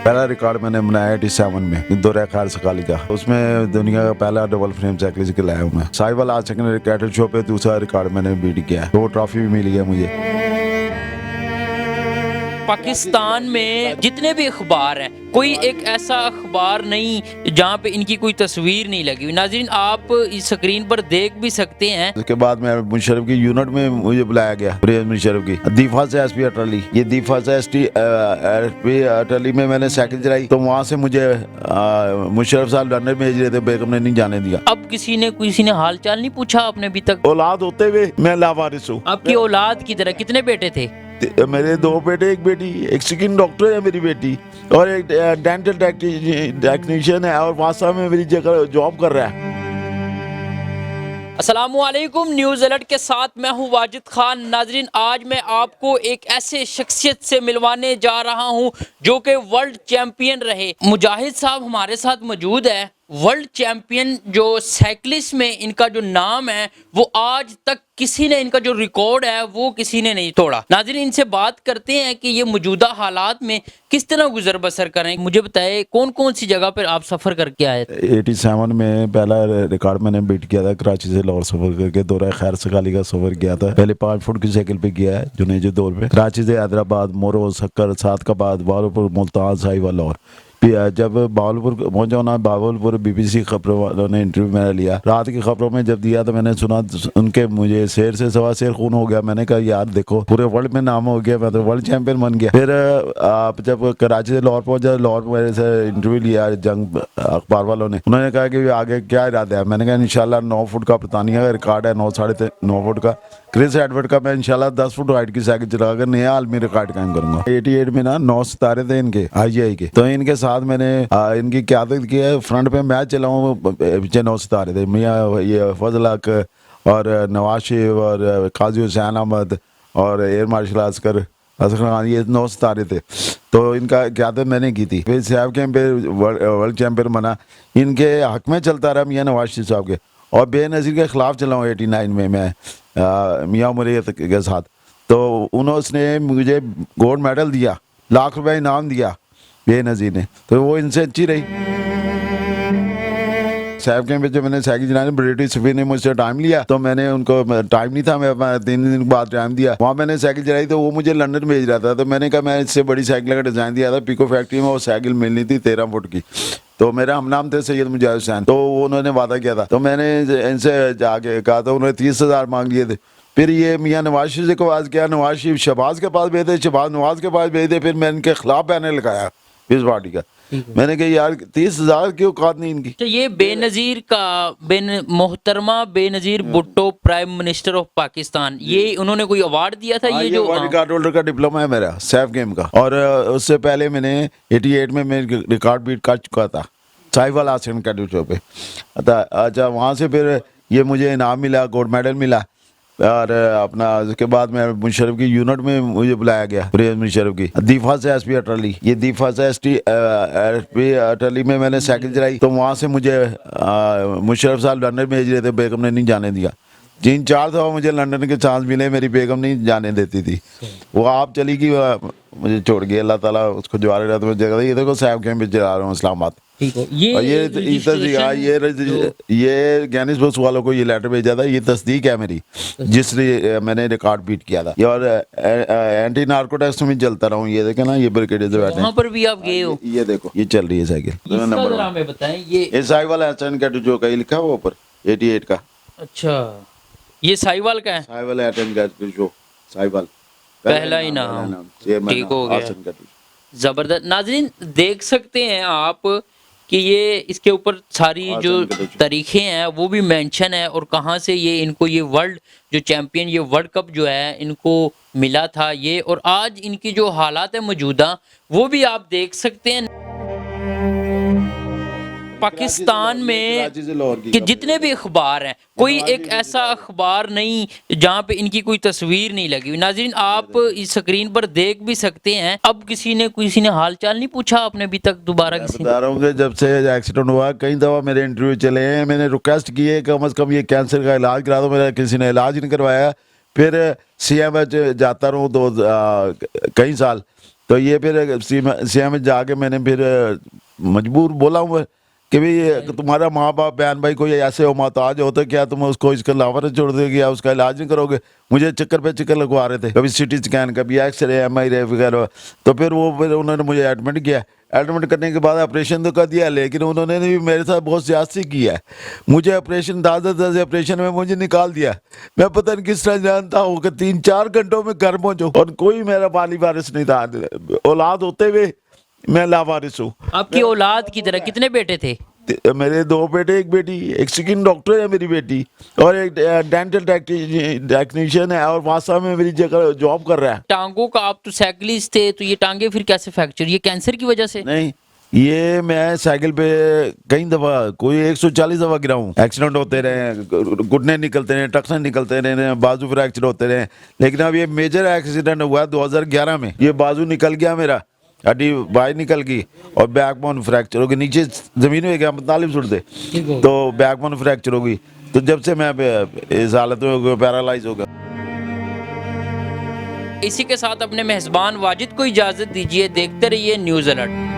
पहला रिकॉर्ड मैंने बनाया 87 में दौरा खार सकाली का, उसमें दुनिया का पहला डबल फ्रेम साइकिल लाया हूँ मैं। साहिवाल आज सेकंड कैटल शो पे दूसरा रिकॉर्ड मैंने बीट किया, 2 ट्रॉफी भी मिली है मुझे। पाकिस्तान में जितने भी अखबार हैं, कोई एक ऐसा अखबार नहीं जहाँ पे इनकी कोई तस्वीर नहीं लगी हुई। नाज़रीन, आप इस स्क्रीन पर देख भी सकते हैं। उसके बाद मैं मुशर्रफ की यूनिट में मुझे बुलाया गया, प्रियंश मुशर्रफ की दीफा से एसपी अटली, ये दीफा से एसपी अटली में मैंने साइकिल चलाई, तो वहाँ से मुझे मुशर्रफ साहब लंदन भेज रहे थे, बेगम ने नहीं जाने दिया। अब किसी ने हाल चाल नहीं पूछा आपने अभी तक? औलाद होते हुए मैं लावारिस हूँ। आपकी औलाद की तरह कितने बेटे थे? मेरे 2 बेटे 1 बेटी, एक स्किन डॉक्टर है मेरी बेटी और एक डेंटल टेक्नीशियन है और वासा में मेरी जगह जॉब कर रहा है। अस्सलामुअलैकुम, न्यूज़ अलर्ट के साथ मैं हूं वाजिद खान। नाजरीन, आज मैं आपको एक ऐसे शख्सियत से मिलवाने जा रहा हूं जो कि वर्ल्ड चैंपियन रहे। मुजाहिद साहब हमारे साथ मौजूद है। वर्ल्ड चैंपियन जो साइकिलिस्ट में इनका जो नाम है, वो आज तक किसी ने, इनका जो रिकॉर्ड है वो किसी ने नहीं तोड़ा। नाज़रीन, इनसे बात करते हैं कि ये मौजूदा हालात में किस तरह गुजर बसर करें। मुझे बताए कौन कौन सी जगह पर आप सफ़र करके आए थे? 87 में पहला रिकॉर्ड मैंने बीट किया था, कराची से लाहौर सफर करके दौरा खैर सकाली का सफर किया था। पहले 5 फुट की साइकिल पे किया है जुनेजो दौर पे, कराची से हैदराबाद, मोरो, सक्कर, सादकाबाद, बावलपुर, मुल्तान, साहिवाल और जब बावलपुर पहुंचा ना, बावलपुर बीबीसी खबरों वालों ने इंटरव्यू मैंने लिया। रात की खबरों में जब दिया तो मैंने सुना उनके मुझे शेर से सवा शेर खून हो गया। मैंने कहा यार देखो, पूरे वर्ल्ड में नाम हो गया, मैं तो वर्ल्ड चैंपियन बन गया। फिर आप जब कराची से लाहौर पहुंचा, लाहौर मेरे से इंटरव्यू लिया जंग अखबार वालों ने, उन्होंने कहा कि आगे क्या इरादा है। मैंने कहा इंशाल्लाह 9 फुट का ब्रितानिया का रिकॉर्ड है, 9 साढ़े 9 फुट का। क्रिस एडवर्ड का मैं इंशाल्लाह 10 फुट हाइट की साइकिल चलाकर नया आलमी रिकॉर्ड कायम करूंगा। 88 में ना 9 सितारे थे इनके IGI के, तो इनके साथ मैंने इनकी क्यादत की है। फ्रंट पे मैं चलाऊँ, पीछे 9 सितारे थे, मियाँ ये फजल हक और नवाज शरीफ और काजी हुसैन अहमद और एयर मार्शल असगर खान, ये 9 सितारे थे। तो इनका क्यादत मैंने की थी। फिर साहब के पे वर्ल्ड चैंपियन बना, इनके हक में चलता रहा मियाँ नवाज शरीफ साहब के, और बेनज़ीर के खिलाफ चलाऊँ 89 में मैं मियाँ उमरियत के साथ। तो उन्होंने मुझे गोल्ड मेडल दिया, लाख रुपए इनाम दिया बेनज़ीर ने, तो वो इनसे अच्छी रही। साहब के जब मैंने साइकिल चलाने, ब्रिटिश सफीर ने मुझसे टाइम लिया, तो मैंने उनको, टाइम नहीं था, मैं 3 दिन बाद टाइम दिया। वहाँ मैंने साइकिल चलाई तो वो मुझे लंदन भेज रहा था, तो मैंने कहा मैं इससे बड़ी साइकिल का डिज़ाइन दिया था, पिको फैक्ट्री में वो साइकिल मिलनी थी 13 फुट की। तो मेरा हम नाम थे सैयद मुजाहिद हुसैन, तो उन्होंने वादा किया था, तो मैंने इनसे जाके कहा, तो उन्होंने 30,000 मांग लिए थे। फिर ये मियाँ नवाज शरीफ को आवाज़ किया, नवाज शरीफ शहबाज के पास भेजे, शहबाज नवाज के पास भेजे। फिर मैं इनके खिलाफ बैनर लगाया इस पार्टी का। मैंने कहा यार 30,000 की औकात नहीं इनकी। तो ये बेनज़ीर का मोहतरमा Benazir Bhutto prime minister of Pakistan, ये उन्होंने कोई अवार्ड दिया था? ये जो वर्ल्ड रिकॉर्ड होल्डर का डिप्लोमा है मेरा सैफ गेम का, और उससे पहले मैंने 88 में मैं रिकॉर्ड बीट कर चुका था साहिवाल आसन कैडेट शो पे। अच्छा, वहाँ से फिर ये मुझे इनाम मिला, गोल्ड मेडल मिला, और अपना उसके बाद मैं मुशर्रफ की यूनिट में मुझे बुलाया गया, प्रियंश मुशर्रफ की दीफा से एसपी अटली, ये दीफा से एसपी अटली में मैंने साइकिल चलाई, तो वहाँ से मुझे मुशर्रफ साहब लंदन भेज रहे थे, बेगम ने नहीं जाने दिया। 3-4 दफ़ा मुझे लंदन के चांस मिले, मेरी बेगम नहीं जाने देती थी। वो आप चली गई, मुझे छोड़ गई, अल्लाह ताला उसको जवारे रहा, तो मुझे जगह, ये देखो साहब के में चला रहा हूँ इस्लामाबाद। ठीक है, ये गैनिस बस वालों को ये लेटर भेजा था, ये तस्दीक है मेरी, जिसने मैंने रिकॉर्ड बीट किया था। और एंटी नार्को टेस्ट में चलता रहा हूँ। ये देखे ना, ये ब्रिगेडियर से बैठे, वहाँ पर भी आप गए हो? ये देखो, ये चल रही है साइकिल नंबर 1। में बताएं, ये साहिवाल हसन का जो का लिखा हुआ ऊपर 88 का। अच्छा, ये साहिवाल का है? साहिवाल हसन का जो साहिवाल पहला ही नाम, ठीक हो गया, जबरदस्त। नाज़रीन, देख सकते हैं आप कि ये इसके ऊपर सारी जो तारीखें हैं वो भी मेंशन है, और कहाँ से ये इनको ये वर्ल्ड जो चैंपियन, ये वर्ल्ड कप जो है इनको मिला था ये, और आज इनकी जो हालात है मौजूदा वो भी आप देख सकते हैं। पाकिस्तान में कि जितने भी अखबार हैं, कोई एक ऐसा अखबार नहीं जहाँ पे इनकी कोई तस्वीर नहीं लगी हुई। नाज़रीन, आप इस स्क्रीन पर देख भी सकते हैं। अब किसी ने हाल चाल नहीं पूछा आपने अभी तक दोबारा? किसी बता रहा हूँ कि जब से एक्सीडेंट हुआ, कई दफ़ा मेरे इंटरव्यू चले हैं, मैंने रिक्वेस्ट की है कम से कम ये कैंसर का इलाज करा दो, मेरा किसी ने इलाज नहीं करवाया। फिर CMH जाता रहूँ कई साल, तो ये फिर सीएम में जाके मैंने फिर मजबूर बोला हूँ कि भाई ये तुम्हारा माँ बाप बहन भाई कोई ऐसे हो मोहताज हो तो क्या तुम उसको इसका लावारिस छोड़ दोगे या उसका इलाज नहीं करोगे। मुझे चक्कर पे चक्कर लगवा रहे थे, कभी सिटी स्कैन कभी एक्सरे MRI वगैरह। तो फिर उन्होंने मुझे एडमिट किया। एडमिट करने के बाद ऑपरेशन तो कर दिया, लेकिन उन्होंने भी मेरे साथ बहुत ज्यादती की है। मुझे ऑपरेशन 10 ऑपरेशन में मुझे निकाल दिया। मैं पता नहीं किस तरह जानता हूँ कि 3-4 घंटों में घर पहुंचो, और कोई मेरा वाली वारिस नहीं था। औलाद होते हुए मैं लावारिस हूँ। आपकी औलाद की तरह कितने बेटे थे? मेरे 2 बेटे 1 बेटी। एक स्किन डॉक्टर है मेरी बेटी, और एक डेंटल टेक्नीशियन है, और वासा में मेरी जगह जॉब कर रहा है। टांगों का, आप तो साइकिलिस्ट थे, तो ये टांगे फिर कैसे फ्रैक्चर? ये कैंसर की वजह से? नहीं, ये मैं साइकिल पे कई दफा, कोई 140 दफा गिरा हूँ। एक्सीडेंट होते रहे, घुटने निकलते रहे, टक्सन निकलते रहे, बाजू फ्रैक्चर होते रहे। लेकिन अब ये मेजर एक्सीडेंट हुआ 2011 में। ये बाजू निकल गया मेरा, हड्डी बाहर निकल गई, और बैकबोन फ्रैक्चर हो गई। नीचे जमीन में गया 45 फुट से, तो बैकबोन फ्रैक्चर हो गई। तो जब से मैं इस हालत में पैरालाइज हो गया। इसी के साथ अपने मेहजबान वाजिद को इजाजत दीजिए। देखते रहिए न्यूज़ अलर्ट।